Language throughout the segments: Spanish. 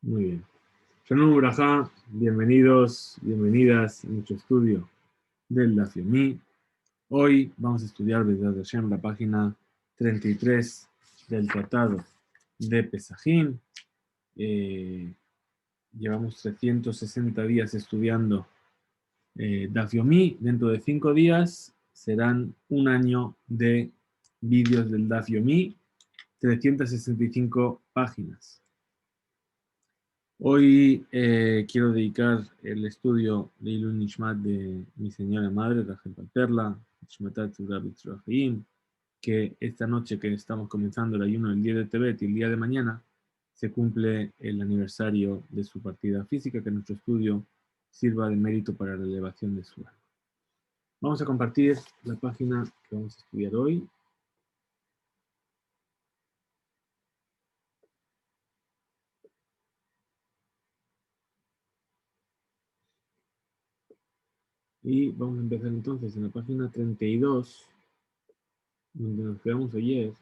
Muy bien. Shalom Uraja, bienvenidos, bienvenidas a nuestro estudio del Daf Yomi. Hoy vamos a estudiar B'ezrat Hashem la página 33 del Tratado de Pesajim. Llevamos 360 días estudiando Daf Yomi. Dentro de 5 días serán un año de vídeos del Daf Yomi, 365 páginas. Hoy quiero dedicar el estudio de Ilun Nishmat de mi señora madre, Rachel Palperla, Nishmatat Zurabit Zurahim, que esta noche que estamos comenzando el ayuno del día de Tebet y el día de mañana, se cumple el aniversario de su partida física, que nuestro estudio sirva de mérito para la elevación de su alma. Vamos a compartir la página que vamos a estudiar hoy. Y vamos a empezar entonces en la página 32, donde nos quedamos ayer.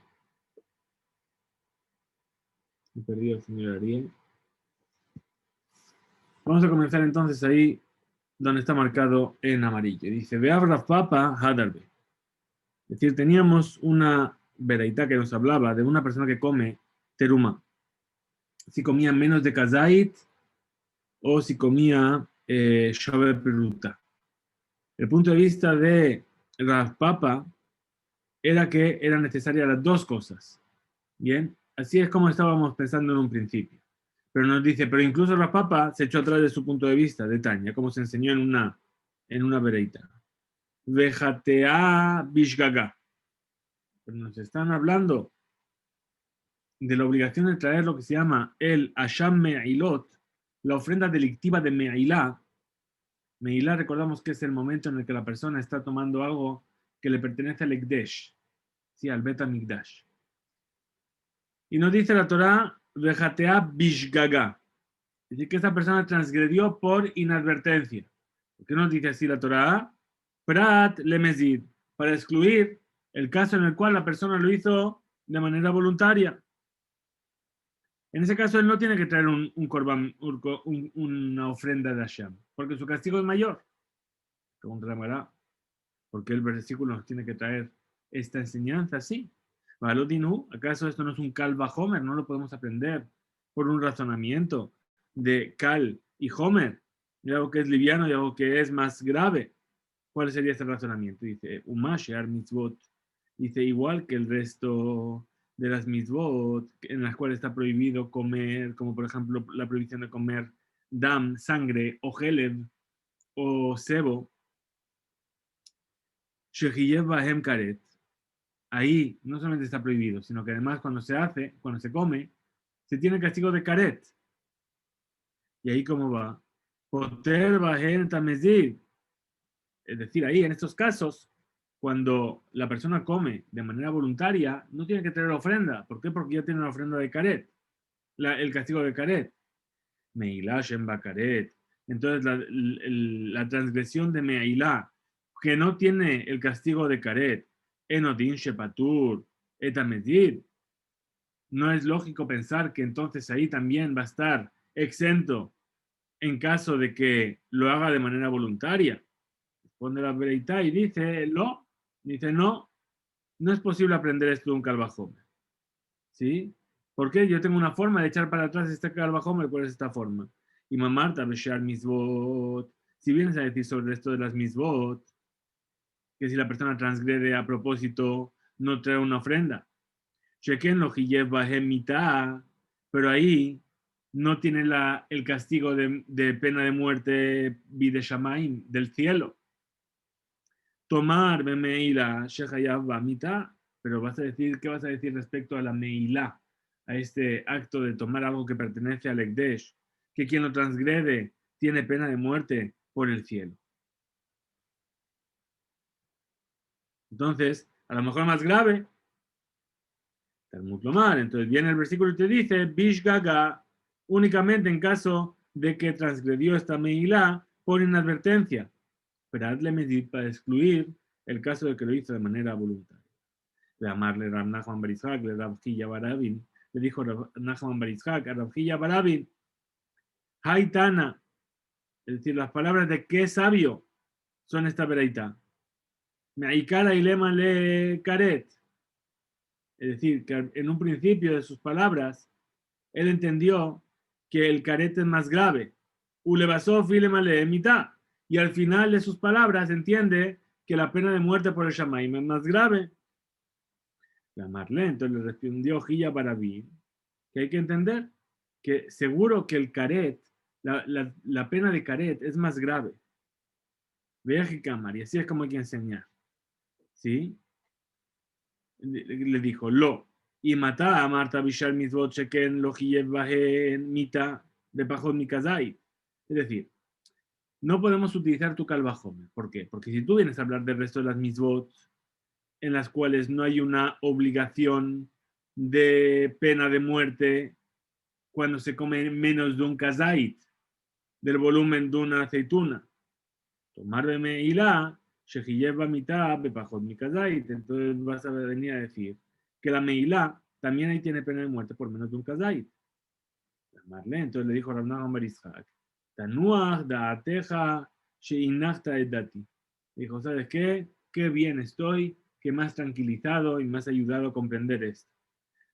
He perdido al señor Ariel. Vamos a comenzar entonces ahí donde está marcado en amarillo. Dice, Beabra Papa Hadarbe. Es decir, teníamos una veraita que nos hablaba de una persona que come teruma. Si comía menos de kazait o si comía shove peruta. El punto de vista de Rav Papa era que eran necesarias las dos cosas. Bien, así es como estábamos pensando en un principio. Pero nos dice, pero incluso Rav Papa se echó atrás de su punto de vista, de Tanya, como se enseñó en una vereita. Vejatea Bishgaga. Pero nos están hablando de la obligación de traer lo que se llama el Asham Me'ilot, la ofrenda delictiva de Me'ilá. Me'ilá, recordamos que es el momento en el que la persona está tomando algo que le pertenece al Ekdesh, sí, al Bet HaMikdash. Y nos dice la Torá, Vejatea Bishgaga. Es decir, que esa persona transgredió por inadvertencia. ¿Por qué nos dice así la Torá? Prat lemezid, para excluir el caso en el cual la persona lo hizo de manera voluntaria. En ese caso, él no tiene que traer un korban, una ofrenda de Hashem, porque su castigo es mayor. Pregunta la Gemara, ¿por qué el versículo nos tiene que traer esta enseñanza así? Valodinu, ¿acaso esto no es un Kal Homer? No lo podemos aprender por un razonamiento de Kal y Homer, de algo que es liviano y algo que es más grave. ¿Cuál sería este razonamiento? Dice, Umashear mitzvot. Dice, igual que el resto de las mitzvot, en las cuales está prohibido comer, como por ejemplo la prohibición de comer dam, sangre, o gelev, o sebo, shehiyev bahem karet. Ahí no solamente está prohibido, sino que además cuando se hace, cuando se come, se tiene el castigo de karet. ¿Y ahí cómo va? Poter bahem tamezid. Es decir, ahí en estos casos, cuando la persona come de manera voluntaria, no tiene que tener ofrenda. ¿Por qué? Porque ya tiene la ofrenda de caret, el castigo de caret. Meilá Shemba caret. Entonces, la transgresión de Meilá, que no tiene el castigo de caret, Enodin Shepatur, Etamedir, no es lógico pensar que entonces ahí también va a estar exento en caso de que lo haga de manera voluntaria. Responde la Bereitá y dice, no, no es posible aprender esto de un calvajomer. ¿Sí? ¿Por qué? Yo tengo una forma de echar para atrás este calvajomer, ¿cuál es esta forma? Y mamarta beshar misbot. Si vienes a decir sobre esto de las misbot, que si la persona transgrede a propósito, no trae una ofrenda. Sheken lo mitad, pero ahí no tiene el castigo de pena de muerte bideshamaim, del cielo. Tomar meila shehayav mitad, pero vas a decir, ¿qué vas a decir respecto a la meila? A este acto de tomar algo que pertenece al Ekdesh, que quien lo transgrede tiene pena de muerte por el cielo. Entonces, a lo mejor más grave, Talmud Lomar. Entonces viene el versículo y te dice, Bish Gaga, únicamente en caso de que transgredió esta meilá por inadvertencia. Pero hazle medir para excluir el caso de que lo hizo de manera voluntaria. De amarle Rab Nachman Bar Yitzhak, le Rab Hilla Barabin, le dijo Nachman Bar Yitzhak a Rab Hilla Barabin, Haitana, es decir, las palabras de qué sabio son esta veraita. Meikara y lema le caret. Es decir, que en un principio de sus palabras, él entendió que el caret es más grave. Ulebasov y lema le mitad. Y al final de sus palabras entiende que la pena de muerte por el Shamaim es más grave. La Marlene entonces le respondió Gilla Barabí que hay que entender que seguro que el caret, la pena de caret es más grave. Vea que cámara, y así es como hay que enseñar. ¿Sí? Le dijo, lo. Y mata a Marta Bishal Mitzvot Sheken lo en Mita de Pajot Mikazai. Es decir, no podemos utilizar tu calvajome. ¿Por qué? Porque si tú vienes a hablar del resto de las mitzvot en las cuales no hay una obligación de pena de muerte cuando se come menos de un kazait, del volumen de una aceituna. Tomar de meilá, shejiyeva mitad, bepajot mi kazait. Entonces vas a venir a decir que la meilá también ahí tiene pena de muerte por menos de un kazait. Entonces le dijo Rav Nachman bar Yitzhak, tanuach da'ateja sheinachta edati. Dijo, ¿sabes qué? Qué bien estoy, que más tranquilizado y más ayudado a comprender esto.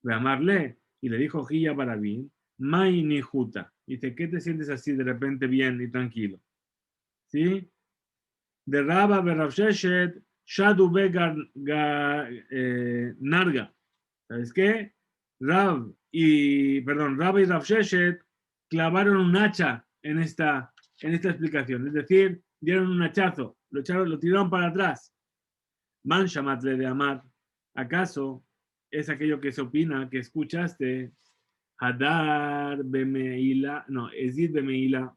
Ve amarle, y le dijo Gilla Barabín, Mai ni Juta. Dice, ¿qué te sientes así de repente bien y tranquilo? ¿Sí? De Raba Berravsheshet, Shadu Begar Narga. ¿Sabes qué? Rab y Ravsheshet clavaron un hacha en esta explicación. Es decir, dieron un hachazo, lo tiraron para atrás. Man Shamatle de Amar. ¿Acaso es aquello que se opina, que escuchaste? Hadar Bemeila, no, Ezid Bemeila,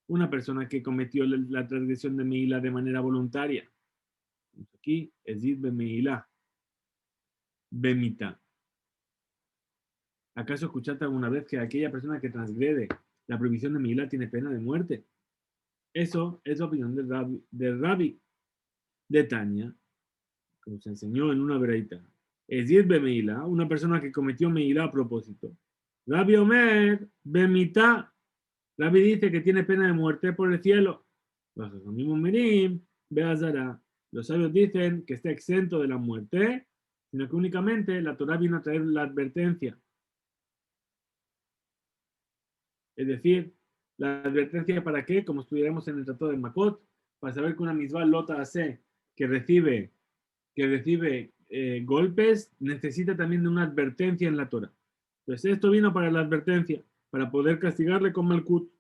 una persona que cometió la transgresión de Meila de manera voluntaria. Aquí, Ezid Bemeila, Bemita. ¿Acaso escuchaste alguna vez que aquella persona que transgrede la prohibición de Meila tiene pena de muerte? Eso es la opinión del Rabbi de Tania, como se enseñó en una breita. Ezid Bemeila, una persona que cometió Meila a propósito. Rabbi Omer, Bemita. Rabbi dice que tiene pena de muerte por el cielo. Los sabios dicen que está exento de la muerte, sino que únicamente la Torah vino a traer la advertencia. Es decir, la advertencia para qué, como estudiaremos en el Tratado de Makot, para saber que una misbah lota hace que recibe golpes, necesita también de una advertencia en la Torah. Entonces esto vino para la advertencia, para poder castigarle con Malkut.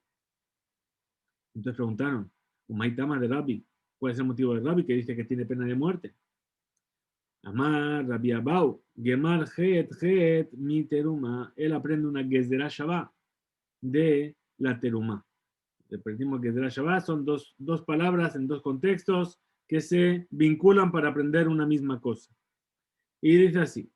Entonces preguntaron, Umaitama de Rabbi, ¿cuál es el motivo de Rabbi que dice que tiene pena de muerte? Amar, Rabbi Abau, Gemar Het, mi teruma, él aprende una Gezerah Shabbat de la teruma. Repetimos que Gezerah Shabbat son dos palabras en dos contextos que se vinculan para aprender una misma cosa. Y dice así,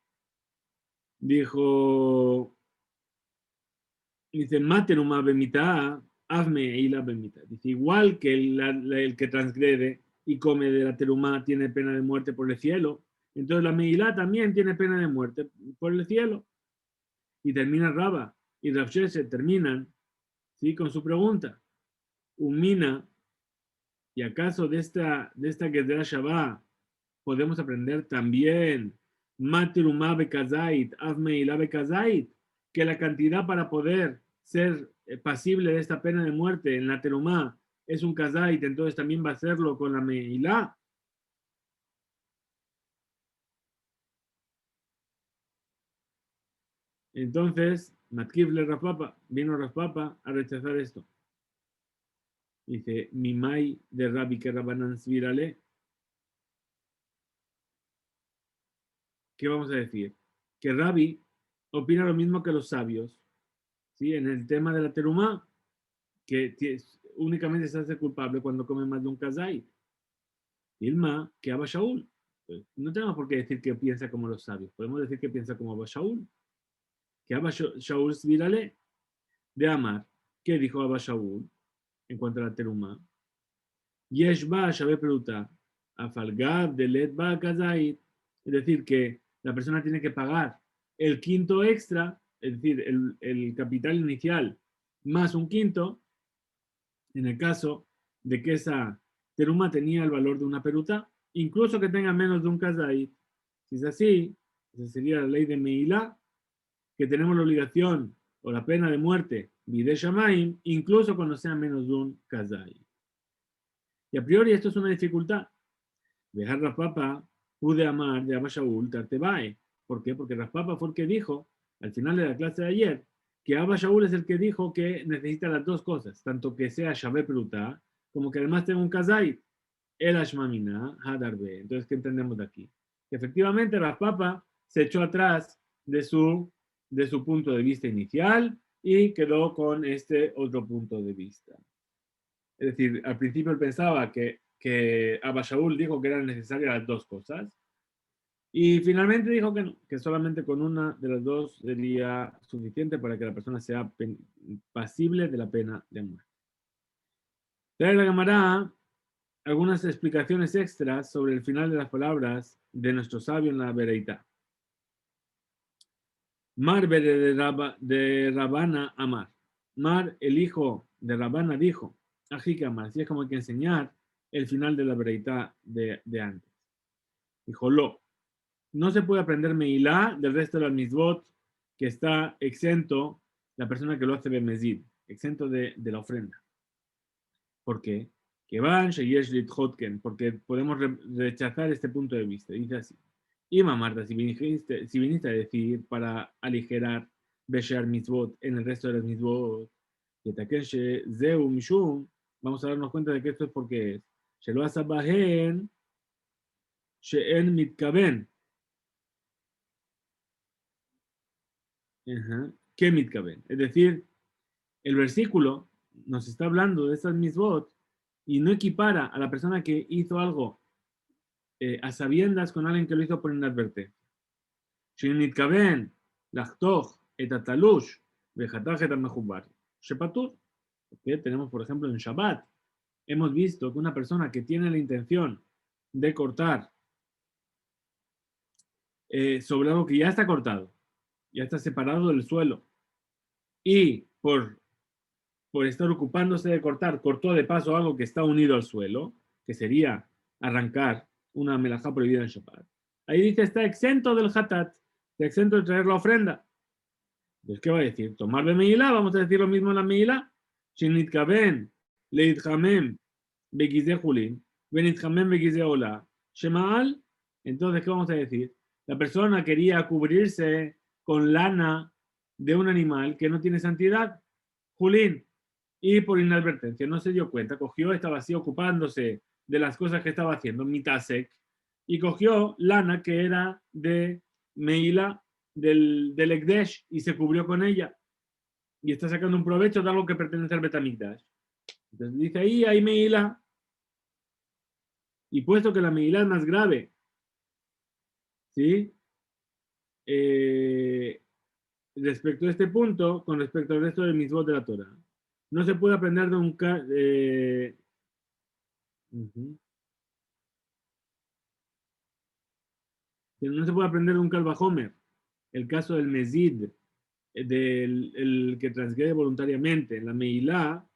dice, Materuma bemita, hazme y la bemita. Dice, igual que el que transgrede y come de la terumá tiene pena de muerte por el cielo, entonces la meilá también tiene pena de muerte por el cielo. Y termina Raba y Ravsheshet terminan, ¿sí?, con su pregunta. Umina, ¿y acaso de esta Gezerah Shabbat podemos aprender también Materumá bekazait, hazme y la bekazait, que la cantidad para poder ser pasible de esta pena de muerte en la terumá es un kazait, entonces también va a hacerlo con la meilá? Entonces, Matkivle Rafapa, vino Rafapa a rechazar esto. Dice, Mimai de Rabbi que Rabanan Svirale. ¿Qué vamos a decir? Que Rabbi opina lo mismo que los sabios, ¿sí?, en el tema de la terumá, que únicamente se hace culpable cuando come más de un kazait. Ilma, que Abba Shaul. Pues, no tenemos por qué decir que piensa como los sabios. Podemos decir que piensa como Abba Shaul. Que Abba Shaul Svirale de Amar. ¿Qué dijo Abba Shaul en cuanto a la teruma? Yesh ba Shabe Peruta. Afalgab de Let ba Kazait. Es decir, que la persona tiene que pagar el quinto extra, es decir, el capital inicial más un quinto, en el caso de que esa teruma tenía el valor de una peruta, incluso que tenga menos de un kazait. Si es así, esa sería la ley de Meilá, que tenemos la obligación o la pena de muerte, Bide Shamaim, incluso cuando sea menos de un kazait. Y a priori esto es una dificultad. Dejar Raspapa pude amar de Abba Shaul Tartebae. ¿Por qué? Porque Raspapa fue el que dijo, al final de la clase de ayer, que Abba Shaul es el que dijo que necesita las dos cosas, tanto que sea Shabé Peruta, como que además tenga un Kazait, el Ashmamina, Hadarbe. Entonces, ¿qué entendemos de aquí? Que efectivamente Raspapa se echó atrás de su punto de vista inicial y quedó con este otro punto de vista. Es decir, al principio él pensaba que Abba Shaul dijo que eran necesarias las dos cosas y finalmente dijo que no, que solamente con una de las dos sería suficiente para que la persona sea pasible de la pena de muerte. Trae la Gemara algunas explicaciones extras sobre el final de las palabras de nuestro sabio en la Bereitá. Mar de Rabana Amar. Mar, el hijo de Rabana, dijo, Amar, así es como hay que enseñar el final de la Bereitá de antes. Dijo, no se puede aprender Meilá del resto de las misbot que está exento la persona que lo hace Bemezid, exento de la ofrenda. ¿Por qué? Que van porque podemos rechazar este punto de vista. Dice así. Y Marta, si viniste a decir para aligerar Besher Mitzvot en el resto de las Mitzvot, Zeu Mishum, vamos a darnos cuenta de que esto es porque es. Shelo Asabahen, She'en Mitkaben. ¿Qué Mitkaben? Es decir, el versículo nos está hablando de estas Mitzvot y no equipara a la persona que hizo algo a sabiendas con alguien que lo hizo por inadvertencia. Tenemos, por ejemplo, en Shabbat, hemos visto que una persona que tiene la intención de cortar sobre algo que ya está cortado, ya está separado del suelo, y por estar ocupándose de cortar, cortó de paso algo que está unido al suelo, que sería arrancar una melajá prohibida en Shabbat. Ahí dice, está exento del hatat, está exento de traer la ofrenda. Entonces, ¿qué va a decir? Tomar de Meilá, vamos a decir lo mismo en la Meilá. Shinitkaben, leithamem, begize julin, benithamem, begize ola. Shemaal, entonces, ¿qué vamos a decir? La persona quería cubrirse con lana de un animal que no tiene santidad, julín, y por inadvertencia no se dio cuenta, cogió, estaba así ocupándose de las cosas que estaba haciendo, mitasek, y cogió lana que era de Meila del Ekdesh y se cubrió con ella. Y está sacando un provecho de algo que pertenece al Betamikdash. Entonces dice ahí, hay Meila. Y puesto que la Meila es más grave, ¿sí? Respecto a este punto, con respecto al resto del mismos de la Torah, no se puede aprender de un... no se puede aprender de un Calvajomer. El caso del Mezid, del el que transgrede voluntariamente, la Meilá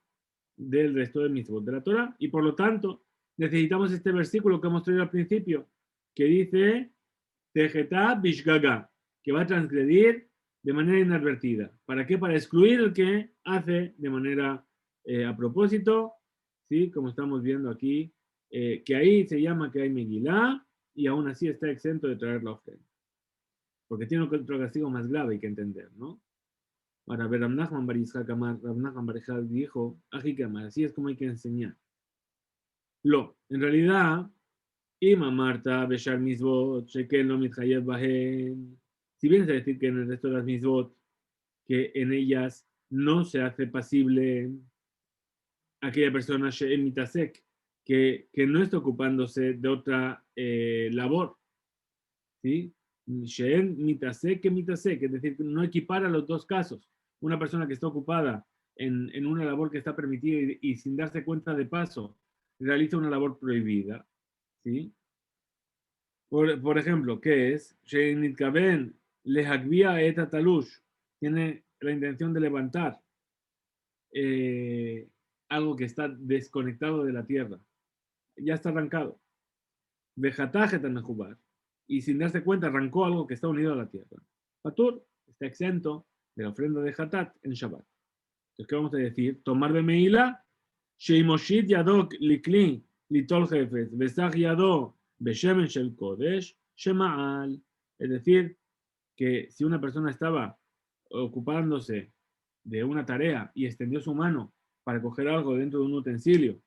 del resto del mitzvot de la Torah. Y por lo tanto, necesitamos este versículo que hemos traído al principio, que dice, Tejetá Bishgaga, que va a transgredir de manera inadvertida. ¿Para qué? Para excluir el que hace de manera a propósito, ¿sí? Como estamos viendo aquí, que ahí se llama que hay Megilá y aún así está exento de traer la ofrenda. Porque tiene otro castigo más grave, hay que entender, ¿no? Ahora, Rab Nachman Bar Yitzhak Amar, Rab Nachman Bar Yitzhak dijo, así es como hay que enseñar. En realidad, Ima Marta, Beshar Misbot, Shekel no mitchayev bahen. Si vienes a decir que en el resto de las Misbot, que en ellas no se hace pasible aquella persona She'en mitasek, que no está ocupándose de otra labor, ¿sí? She'en mitasek que mitasek, es decir, no equipara los dos casos. Una persona que está ocupada en una labor que está permitida y sin darse cuenta de paso, realiza una labor prohibida, ¿sí? Por ejemplo, ¿qué es? Sheinitkaben lehagvia et talush. Tiene la intención de levantar algo que está desconectado de la tierra, ya está arrancado. Vejataje tan jugar. Y sin darse cuenta arrancó algo que está unido a la tierra. Patur está exento de la ofrenda de Hatat en Shabbat. Entonces, ¿qué vamos a decir? Tomar de Meila, Sheimoshit Yadok Likli, Litol Jefes, Besach Yado, Beshemen Shel Kodesh, Shema'al. Es decir, que si una persona estaba ocupándose de una tarea y extendió su mano para coger algo dentro de un utensilio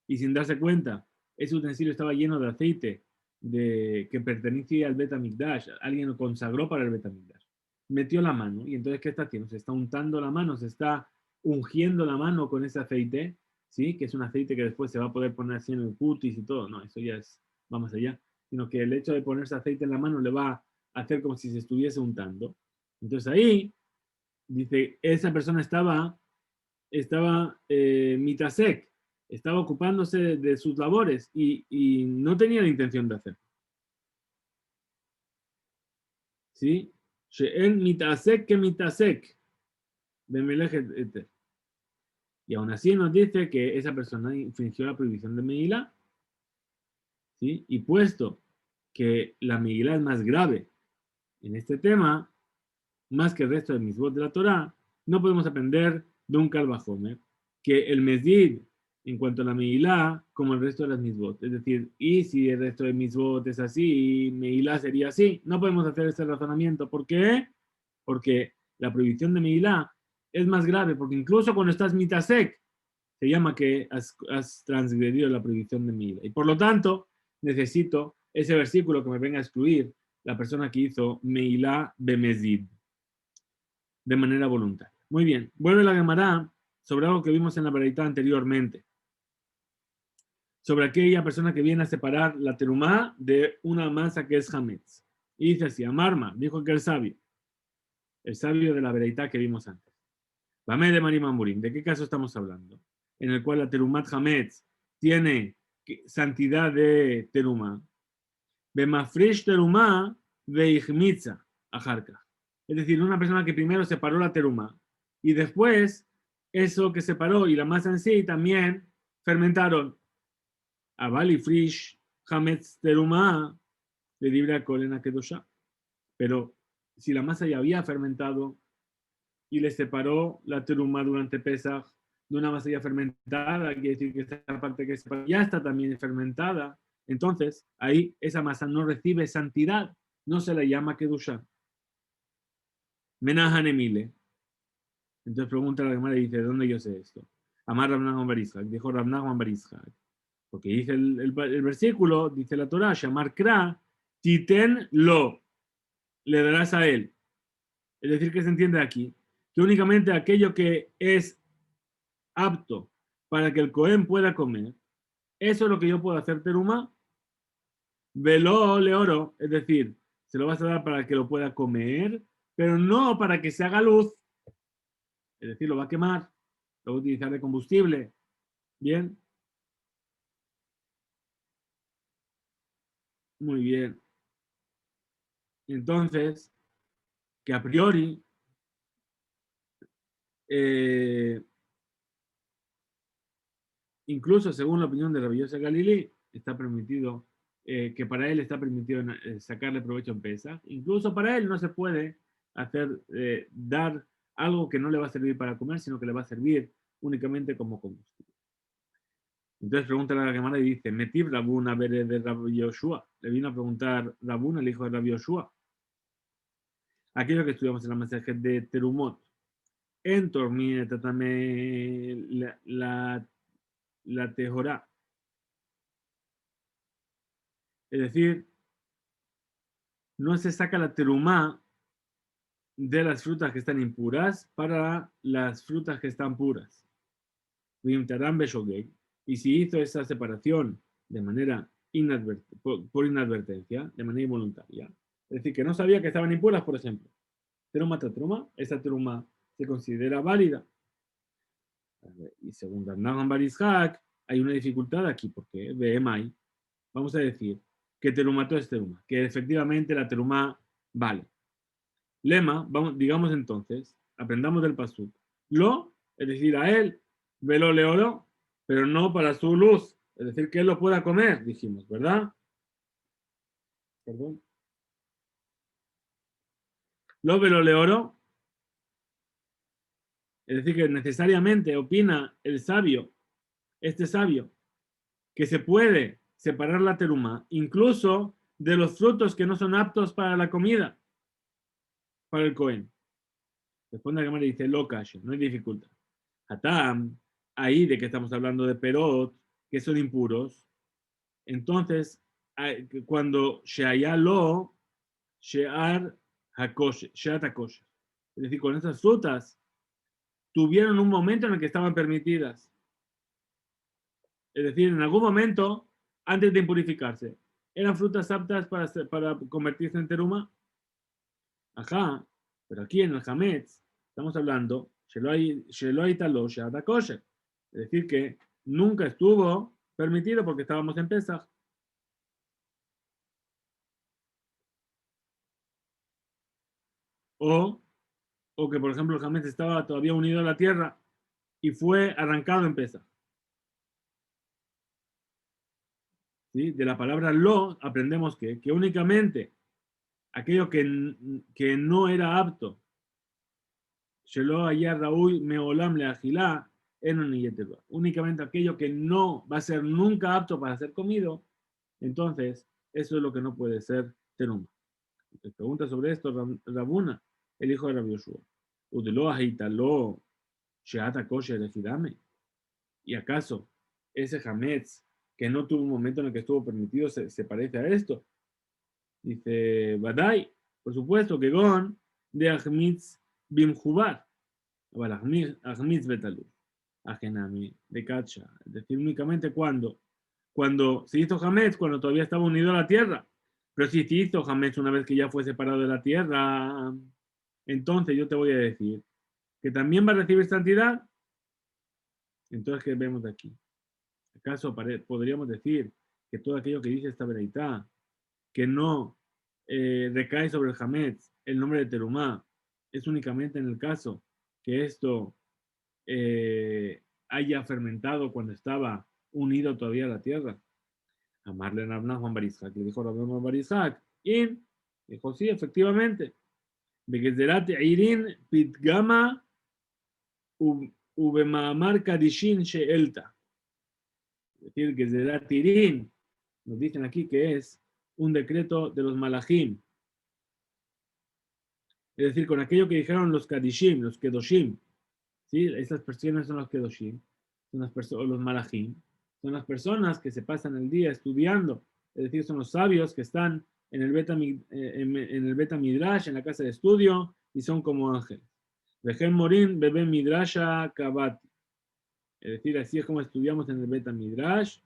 y sin darse cuenta, ese utensilio estaba lleno de aceite que pertenecía al Bet HaMikdash, alguien lo consagró para el Bet HaMikdash, metió la mano y entonces ¿qué está haciendo? Se está untando la mano, se está ungiendo la mano con ese aceite, ¿sí? Que es un aceite que después se va a poder poner así en el cutis y todo, no, eso ya es, va más allá, sino que el hecho de ponerse aceite en la mano le va a hacer como si se estuviese untando. Entonces ahí, dice, esa persona estaba mitasek, estaba ocupándose de sus labores y no tenía la intención de hacerlo. ¿Sí? She'en mitasek que mitasek. Y aún así nos dice que esa persona infringió la prohibición de Meilá. ¿Sí? Y puesto que la Meilá es más grave en este tema, más que el resto de misbot de la Torá, no podemos aprender de un Kalvajomer que el Mesdid, en cuanto a la Meilá, como el resto de las misbot. Es decir, y si el resto de misbot es así, Meilá sería así. No podemos hacer ese razonamiento. ¿Por qué? Porque la prohibición de Meilá es más grave, porque incluso cuando estás mitasek, se llama que has transgredido la prohibición de Meilá. Y por lo tanto, necesito ese versículo que me venga a excluir la persona que hizo Meilá Bemezid de manera voluntaria. Muy bien, vuelve la Gemara sobre algo que vimos en la verdad anteriormente, sobre aquella persona que viene a separar la terumá de una masa que es hametz. Y dice así, Amarma, dijo que el sabio de la verdad que vimos antes. Bame de Marimamurim, ¿de qué caso estamos hablando? En el cual la terumat hametz tiene santidad de terumá. Bemafresh terumá veichmitza ajarka. Es decir, una persona que primero separó la terumá y después eso que separó y la masa en sí también fermentaron. Aval y frish hametz terumá de libra colena kedosha. Pero si la masa ya había fermentado y le separó la terumá durante Pesach de una masa ya fermentada, quiere decir que esta parte que separó ya está también fermentada, entonces ahí esa masa no recibe santidad, no se le llama kedusha. Menahan emile. Entonces pregunta la Gemara y dice, ¿de dónde yo sé esto? Amar Rav Nachman bar Yitzhak, dijo Rav Nachman bar Yitzhak. Porque dice el versículo, dice la Torah, Shamar Kra, Titen lo, le darás a él. Es decir, que se entiende aquí, que únicamente aquello que es apto para que el Cohen pueda comer, eso es lo que yo puedo hacer teruma, velo le oro, es decir, se lo vas a dar para que lo pueda comer, pero no para que se haga luz, es decir, lo va a quemar, lo va a utilizar de combustible. Bien, muy bien. Entonces, que a priori, eh, incluso según la opinión de Rabbi Yosef Galilei, está permitido, que para él está permitido sacarle provecho en Pesach. Incluso para él no se puede hacer, dar algo que no le va a servir para comer, sino que le va a servir únicamente como combustible. Entonces pregunta a la Gemara y dice, Metib Rabuna Bere de Rabbi Yoshua. Le vino a preguntar Rabuna, el hijo de Rabbi Yoshua. Aquello que estudiamos en la mensaje de Terumot. En Tormine Tatame la Tejorá. Es decir, no se saca la terumá de las frutas que están impuras para las frutas que están puras. Y si hizo esa separación de manera por inadvertencia, de manera involuntaria, es decir, que no sabía que estaban impuras, por ejemplo, teruma tatruma, esa teruma se considera válida. Y según Nahum Barizhak, hay una dificultad aquí, porque BMI, vamos a decir que terumato es teruma, que efectivamente la teruma vale. Lema, vamos, digamos entonces, aprendamos del pasuk. Lo, es decir, a él velo le oro, pero no para su luz. Es decir, que él lo pueda comer, dijimos, ¿verdad? Perdón. Lo velo le oro, es decir, que necesariamente opina el sabio, este sabio, que se puede separar la teruma, incluso de los frutos que no son aptos para la comida, para el Cohen. Responde a la cámara y dice, lo calle, no hay dificultad. Hatam, ahí de que estamos hablando de perot, que son impuros, entonces, cuando Sheaya lo, Shear Hakoshe, Sheat Hakoshe. Es decir, con esas frutas tuvieron un momento en el que estaban permitidas. Es decir, en algún momento, antes de impurificarse, ¿eran frutas aptas para convertirse en teruma? Ajá, pero aquí en el Hametz estamos hablando, Sheloai Talo Sheat Hakoshe. Es decir, que nunca estuvo permitido porque estábamos en Pesach. O, o que, por ejemplo, el Hametz estaba todavía unido a la tierra y fue arrancado en Pesach. ¿Sí? De la palabra lo aprendemos que únicamente aquello que no era apto, Shelo haya Raúl Meolam le agilá, únicamente aquello que no va a ser nunca apto para ser comido, entonces eso es lo que no puede ser teruma. Te pregunta sobre esto Rabuna, el hijo de Rabbi Yoshua. Udelo agitalo sheata kosher ejidame. ¿Y acaso ese Hametz que no tuvo un momento en el que estuvo permitido se parece a esto? Dice, Badai, por supuesto que Gon de Ahmitz Bimjubar, Ahmitz Betalú, Ajenami, de Kacha. Es decir, únicamente cuando se hizo Hametz, cuando todavía estaba unido a la tierra. Pero si se hizo Hametz una vez que ya fue separado de la tierra, entonces yo te voy a decir que también va a recibir santidad. Entonces, ¿qué vemos de aquí? ¿Acaso podríamos decir que todo aquello que dice esta vereitá, que no recae sobre el Hametz el nombre de Terumá, es únicamente en el caso que esto haya fermentado cuando estaba unido todavía a la tierra? Amarle a Juan Barizhak, le dijo Rabban Barizhak, y dijo, sí, efectivamente, Begezerat Irin Pitgama Ubemaamar Kadishin Sheelta. Es decir, Gezerat Irin, nos dicen aquí que es un decreto de los malachim. Es decir, con aquello que dijeron los kadishim, los kedoshim. ¿Sí? Estas personas son los kedoshim, son los malachim. Son las personas que se pasan el día estudiando. Es decir, son los sabios que están en el beta midrash, en la casa de estudio, y son como ángeles. Vejen morin bebe midrasha kabati. Es decir, así es como estudiamos en el beta midrash,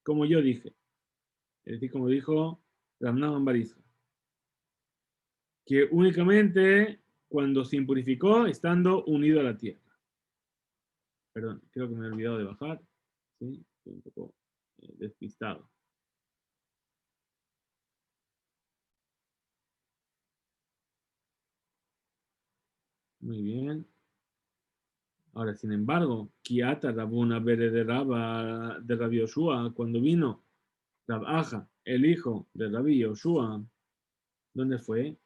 como yo dije. Es decir, como dijo Ramnaman Barizha, que únicamente cuando se impurificó estando unido a la tierra. Perdón, creo que me he olvidado de bajar. ¿Sí? Estoy un poco despistado. Muy bien. Ahora, sin embargo, Kiata Rabuna Bere de Rabbi Yoshua, cuando vino Rab Aja, el hijo de Rabbi Yoshua, ¿dónde fue?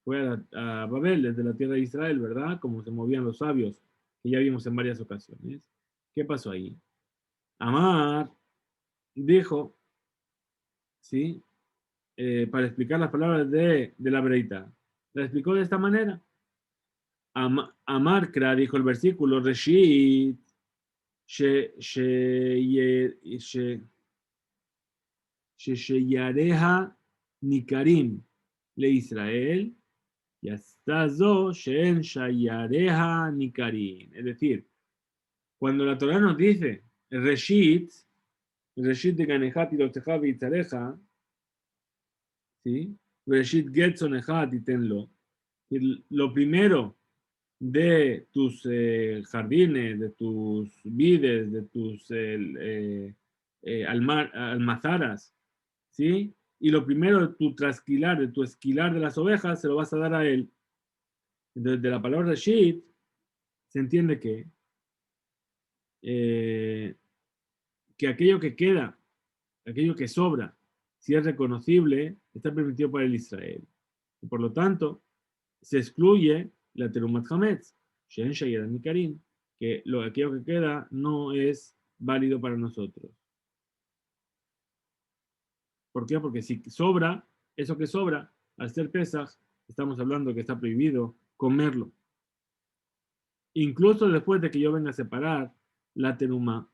Fue a Babel, desde la tierra de Israel, ¿verdad? Como se movían los sabios, que ya vimos en varias ocasiones. ¿Qué pasó ahí? Amar dijo, ¿sí? Para explicar las palabras de la breita. La explicó de esta manera. Amarkra, dijo el versículo, Reshit, Sheyareha Nikarim le Israel, y hasta zo Shen Shayareha Nikarim. Es decir, cuando la Torah nos dice Reshit de Ganejat y Loteja Vitzareja, ¿sí? Reshit Getson Ejat y tenlo. Lo primero de tus jardines, de tus vides, de tus almazaras, ¿sí? Y lo primero de tu trasquilar, de tu esquilar de las ovejas, se lo vas a dar a él. Entonces, de la palabra sheet, se entiende que eh, que aquello que queda, aquello que sobra, si es reconocible, está permitido para el Israel. Y por lo tanto, se excluye la Terumat Hametz, Shen Shayed Mikarim, que aquello que queda no es válido para nosotros. ¿Por qué? Porque si sobra, eso que sobra, al ser Pesaj, estamos hablando que está prohibido comerlo. Incluso después de que yo venga a separar la teruma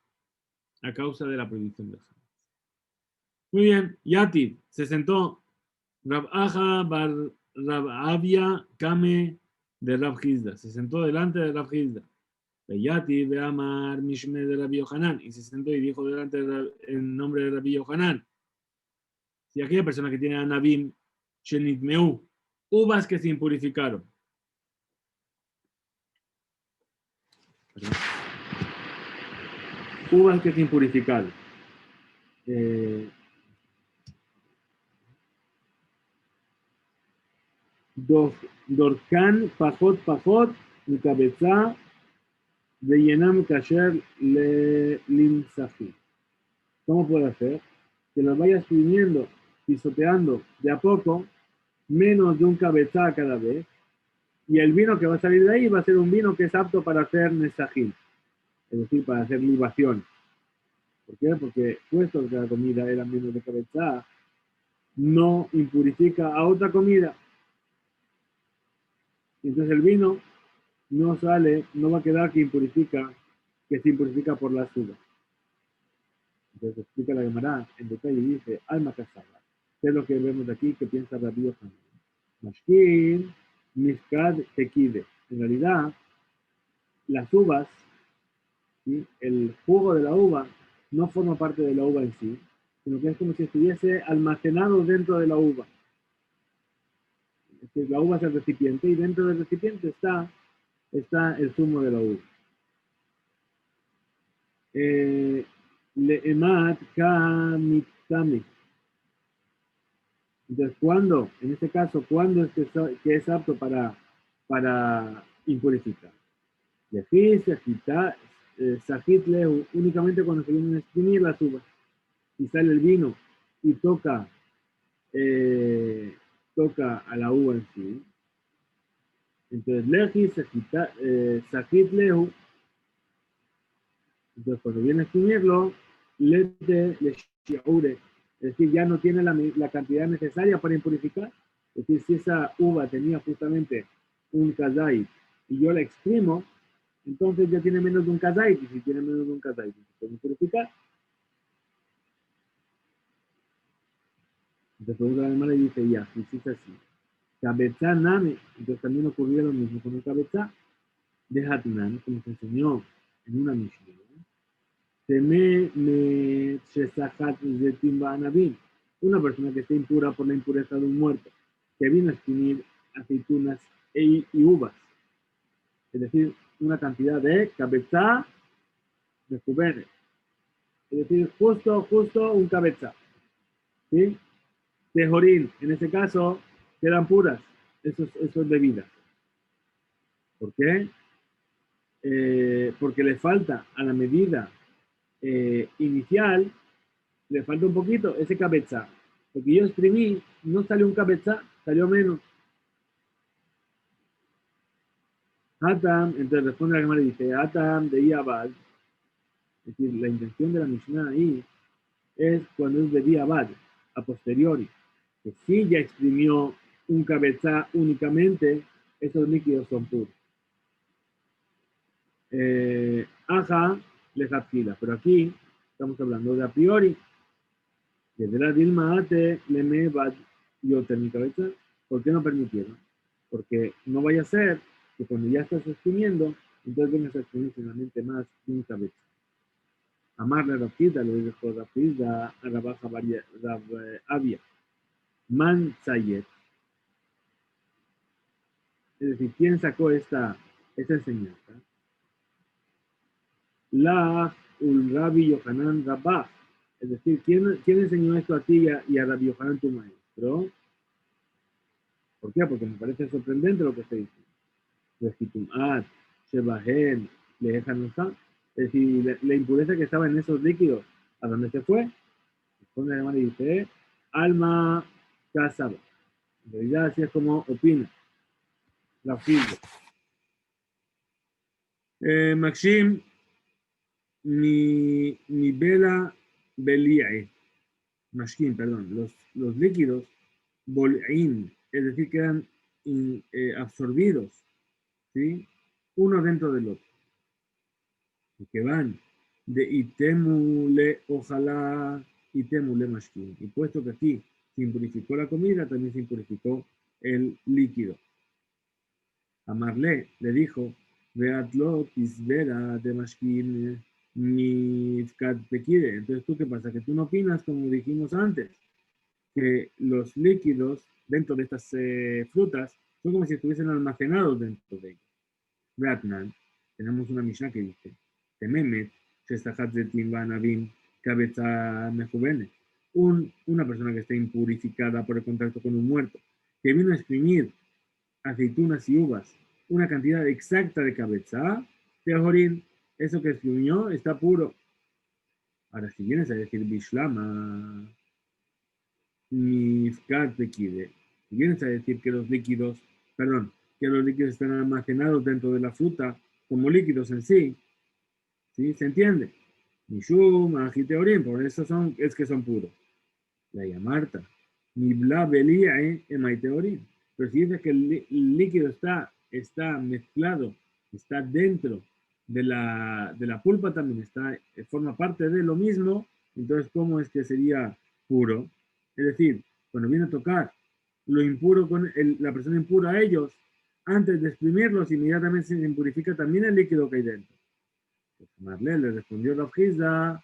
a causa de la prohibición de Hametz. Muy bien, Yati se sentó Rab Aja bar Rab Avia Kame de Rab Hizda. Se sentó delante de Rab Hizda. Yati ve Amar Mishme de Rabbi Yohanan. Y se sentó y dijo delante en nombre de Rabbi Yohanan. Si aquella persona que tiene Anabim, Shenitmeu, uvas que se impurificaron. Uvas que se impurificaron. Dorkan, Pajot, Pajot, mi cabeza, de Yenam Kasher le Limsafi. ¿Cómo puede hacer? Que las vaya exprimiendo, pisoteando de a poco, menos de un cabeza cada vez, y el vino que va a salir de ahí va a ser un vino que es apto para hacer nesajim, es decir, para hacer libación. ¿Por qué? Porque puesto que la comida era menos de cabeza, no impurifica a otra comida. Entonces el vino no sale, no va a quedar que se impurifica por la uvas. Entonces explica la Gemara en detalle y dice, alma casada. ¿Qué es lo que vemos aquí? ¿Qué piensa Rabbi Yohanan? Mashkin, Miskad, Tekide. En realidad, las uvas, ¿sí? El jugo de la uva no forma parte de la uva en sí, sino que es como si estuviese almacenado dentro de la uva. Es decir, la uva es el recipiente y dentro del recipiente está el zumo de la uva. Leemat Kamitami. Entonces, ¿cuándo? En este caso, ¿cuándo es que es apto para impurificar? Lejis, Sajit Lehu, únicamente cuando se vienen a exprimir las uvas y sale el vino y toca a la uva en sí. Entonces, Lejis, Sajit Lehu, entonces cuando viene a exprimirlo, Lete Leshiaure, es decir, ya no tiene la cantidad necesaria para impurificar. Es decir, si esa uva tenía justamente un kazait y yo la exprimo, entonces ya tiene menos de un kazait, y si tiene menos de un kazait, se puede impurificar. Entonces la hermana dice, ya, si es así. Cabezá name, entonces también ocurrió lo mismo con el cabezá de Hatnan, como se enseñó en una Mishnah. Una persona que esté impura por la impureza de un muerto, que vino a exprimir aceitunas y uvas, es decir, una cantidad de cabeza de jubene, es decir, justo un cabeza, ¿sí? De jorín, en ese caso, quedan puras, eso es bebida. ¿Por qué? Porque le falta a la medida inicial, le falta un poquito ese cabeza. Porque yo exprimí, no salió un cabeza, salió menos. Atam, entonces responde la Gemara y dice, Atam de Iabad, es decir, la intención de la Mishnah ahí es cuando es de Diabad, a posteriori, que si ya exprimió un cabeza únicamente, esos líquidos son puros. Aja, lejatfila, pero aquí estamos hablando de a priori, que de la Dilma Ate, Leme, Bad, Yoter, mi cabeza, ¿por qué no permitieron? Porque no vaya a ser que cuando ya estás exprimiendo, entonces vengas a exprimir finalmente más de un cabeza. Amarle a Rafida, le dijo Rafida a Rabaja Avia. Man Sayet. Es decir, ¿quién sacó esta enseñanza? La Rabbi Yohanan Rabah. Es decir, ¿quién enseñó esto a ti y a Rabbi Yohanan, tu maestro? ¿Por qué? Porque me parece sorprendente lo que se dice. Shebahel, Lehejanosá. Es decir, la impureza que estaba en esos líquidos, ¿a dónde se fue? Responde la Gemara y dice, alma casaba. En realidad así es como opina la figura. Maxim, mi vela beliae. Mashkin, perdón, los líquidos, bol'in, es decir, quedan absorbidos, ¿sí? Uno dentro del otro, y que van de itemule, ojalá, itemule mashkin. Y puesto que aquí se impurificó la comida, también se impurificó el líquido. Amarle le dijo, Beatlot isbera de mashkin mifkat pekide. Entonces, ¿tú qué pasa? Que tú no opinas como dijimos antes, que los líquidos dentro de estas frutas son como si estuviesen almacenados dentro de ellos. Ratnan, tenemos una Mishnah que dice, Tememet, Shestahat Zetim Vanavim, Cabeza Mejuvene. Una persona que está impurificada por el contacto con un muerto, que vino a exprimir aceitunas y uvas, una cantidad exacta de cabeza, Teojorín, eso que exprimió está puro. Ahora, si vienes a decir Bishlama, Mifkat Bekide. Si vienes a decir que los líquidos, perdón, que los líquidos están almacenados dentro de la fruta como líquidos en sí, ¿sí? ¿Se entiende? Mishum, Ajiteorim, por eso es que son puros. La Yamarta, Nibla Belia, Emaiteorim. Pero si dices que el líquido está mezclado, está dentro de la pulpa también, forma parte de lo mismo, entonces, ¿cómo es que sería puro? Es decir, cuando viene a tocar lo impuro con la persona impura a ellos, antes de exprimirlos, inmediatamente se impurifica también el líquido que hay dentro. Pues Marlene le respondió Rav Hizda,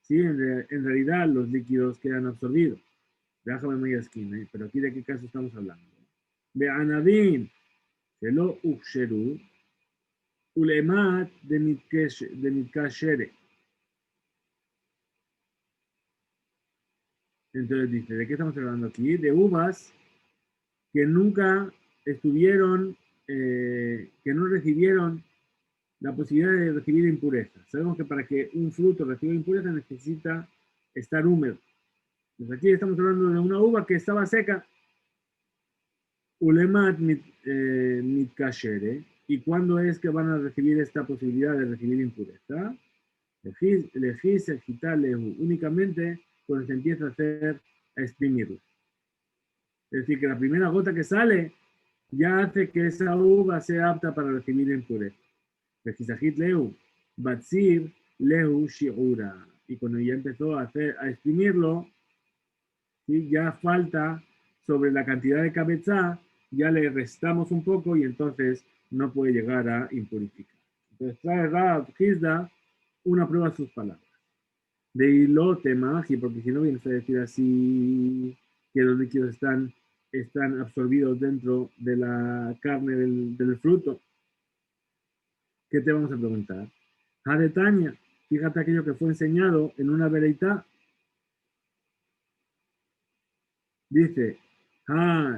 sí, en realidad los líquidos quedan absorbidos. Déjame media esquina, pero aquí de qué caso estamos hablando. De Anadin, que lo uksheru, ulemat de mitkashere. Entonces dice, ¿de qué estamos hablando aquí? De uvas que nunca estuvieron, que no recibieron la posibilidad de recibir impureza. Sabemos que para que un fruto reciba impureza necesita estar húmedo. Pues aquí estamos hablando de una uva que estaba seca. Ulemat mitkashere. ¿Y cuándo es que van a recibir esta posibilidad de recibir impureza? Lejis lehu, únicamente cuando se empieza a exprimirlo. Es decir, que la primera gota que sale ya hace que esa uva sea apta para recibir impureza. Lejisajit lehu, batzir lehu shiura. Y cuando ya empezó a exprimirlo, ¿sí? Ya falta sobre la cantidad de cabeza, ya le restamos un poco y entonces no puede llegar a impurificar. Entonces trae Rav Hizda una prueba a sus palabras. De hilote magi, porque si no vienes a decir así que los líquidos están absorbidos dentro de la carne del fruto, ¿qué te vamos a preguntar? Hadetaña, fíjate aquello que fue enseñado en una vereita. Dice, la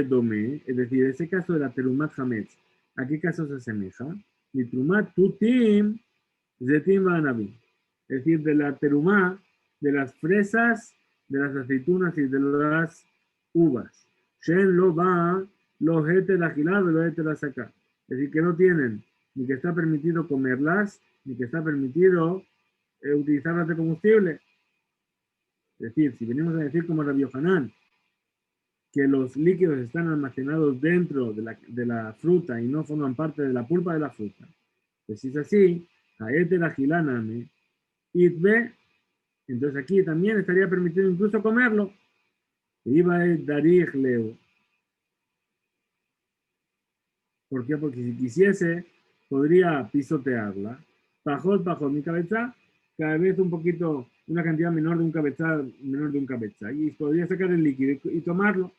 dome, es decir, ese caso de la terumat hametz, ¿a qué caso se asemeja? Y trumat tutim zetim vanabim, es decir, de la terumá, de las fresas, de las aceitunas y de las uvas. Shen lo va, lo hete la gilado, lo hete la saca. Es decir, que no tienen ni que está permitido comerlas, ni que está permitido utilizarlas de combustible. Es decir, si venimos a decir como Rabbi Yohanan, que los líquidos están almacenados dentro de la fruta y no forman parte de la pulpa de la fruta, pues si es así, Haete la gilaname, itbe, entonces aquí también estaría permitido incluso comerlo. Iba a darij leo. ¿Por qué? Porque si quisiese, podría pisotearla. Bajo mi cabeza, cada vez un poquito, una cantidad menor de un cabeza. Y podría sacar el líquido y tomarlo,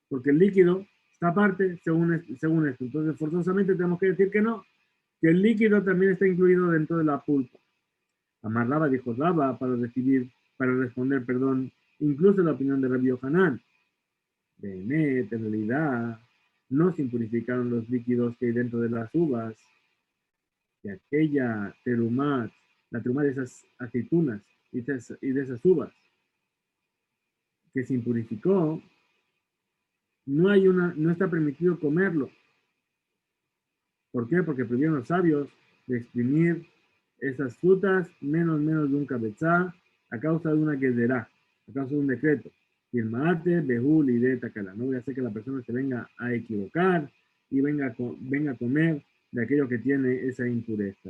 porque el líquido está aparte según esto. Entonces, forzosamente tenemos que decir que no, que el líquido también está incluido dentro de la pulpa. Amarraba, dijo Raba, para responder, perdón, incluso la opinión de Rabbi Yohanan. En realidad, no se impurificaron los líquidos que hay dentro de las uvas, que aquella terumá, la terumá de esas aceitunas y de esas uvas que se impurificó, no está permitido comerlo. ¿Por qué? Porque prohibieron los sabios de exprimir esas frutas menos de un cabezá a causa de una guederá, a causa de un decreto. Y el maate, behul y de takala. No voy a hacer que la persona se venga a equivocar y venga a comer de aquello que tiene esa impureza.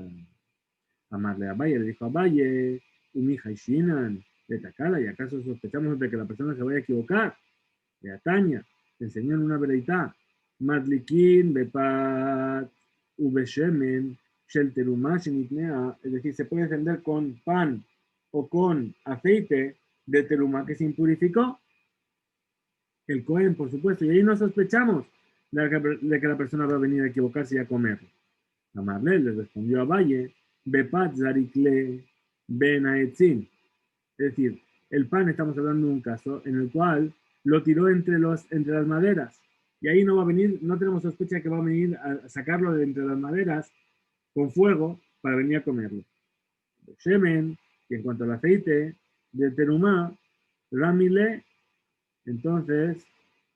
Amarle a Valle, le dijo a Valle, umija y shinan, de takala, y acaso sospechamos de que la persona se vaya a equivocar. De Ataña, te enseñó en una vereitá, madlikin, bepat, ubeshemen, shel terumá shenitnea, es decir, se puede encender con pan o con aceite de terumá que se impurificó. El Cohen, por supuesto, y ahí no sospechamos de que la persona va a venir a equivocarse y a comerlo. Amarle le respondió a Valle, bepat zarikle ben aetzin. Es decir, el pan, estamos hablando de un caso en el cual lo tiró entre las maderas. Y ahí no va a venir, no tenemos sospecha de que va a venir a sacarlo de entre las maderas con fuego para venir a comerlo. Shemen, y en cuanto al aceite de terumá, ramile, entonces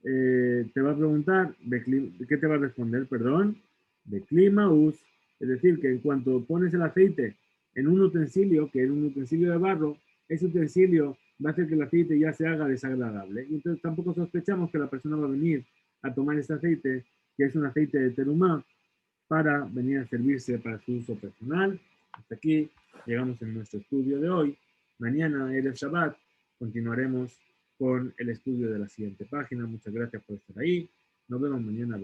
te va a preguntar, ¿qué te va a responder? Perdón, de climaus, es decir, que en cuanto pones el aceite en un utensilio, que es un utensilio de barro, ese utensilio va a hacer que el aceite ya se haga desagradable. Y entonces tampoco sospechamos que la persona va a venir a tomar ese aceite, que es un aceite de terumá, para venir a servirse para su uso personal. Hasta aquí llegamos en nuestro estudio de hoy. Mañana, Erev Shabbat, continuaremos con el estudio de la siguiente página. Muchas gracias por estar ahí. Nos vemos mañana.